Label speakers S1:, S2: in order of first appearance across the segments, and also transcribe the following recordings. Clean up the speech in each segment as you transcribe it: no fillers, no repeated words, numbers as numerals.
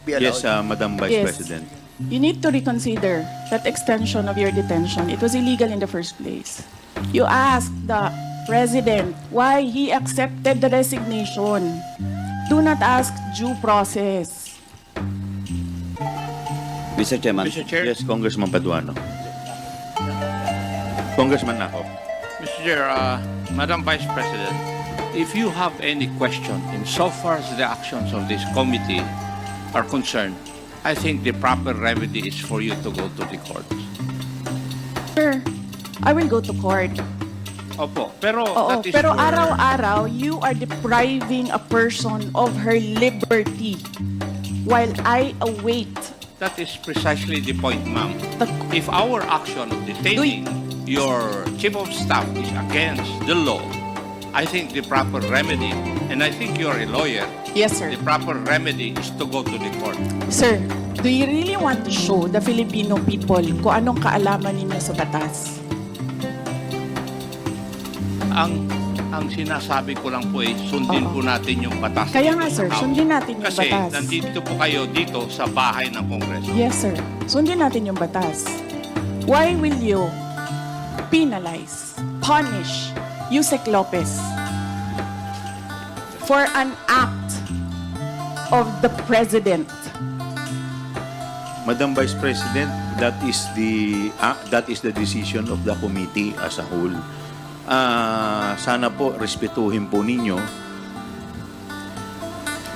S1: be allowed?
S2: Yes, Madam Vice
S3: Yes.
S2: President.
S3: You need to reconsider that extension of your detention. It was illegal in the first place. You asked the president why he accepted the resignation. Do not ask due process.
S4: Mr. Chairman.
S1: Mr. Chair?
S2: Yes, Congressman Paduano. Congressman Ako.
S5: Mr. Chair, Madam Vice President, if you have any question insofar as the actions of this committee are concerned, I think the proper remedy is for you to go to the court.
S3: Sir, I will go to court.
S5: Opo, pero
S3: Oo,
S5: that is
S3: pero
S5: for-
S3: araw-araw, you are depriving a person of her liberty while I await
S5: that is precisely the point, ma'am.
S3: the...
S5: If our action of detaining your chief of staff is against the law, I think the proper remedy, and I think you're a lawyer,
S3: Yes, sir.
S5: the proper remedy is to go to the court.
S3: Sir, do you really want to show the Filipino people kung anong kaalaman ninyo sa batas?
S5: Ang sinasabi ko lang po ay sundin
S3: Oo.
S5: po natin yung batas.
S3: Kaya
S5: dito
S3: nga,
S5: sa
S3: sir,
S5: House.
S3: sundin natin yung
S5: Kasi
S3: batas.
S5: nandito po kayo dito sa bahay ng Kongreso.
S3: Yes, sir. Sundin natin yung batas. Why will you penalize, punish Yusek Lopez for an act of the president?
S2: Madam Vice President, that is the decision of the committee as a whole. Sana po respetuhin po ninyo.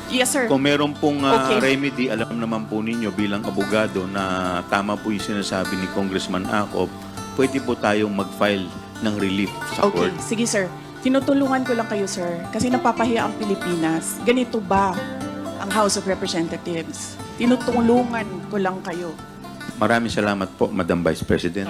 S3: Yes, sir.
S2: Kung meron pong
S3: Okay.
S2: remedy, alam naman po ninyo bilang abogado na tama po yung sinasabi ni Congressman Akop, pwede po tayong mag-file ng relief sa
S3: Okay,
S2: court.
S3: sige, sir. Tinutulungan ko lang kayo, sir, kasi napapahiya ang Pilipinas. Ganito ba ang House of Representatives? Tinutulungan ko lang kayo.
S2: Maraming salamat po, Madam Vice President.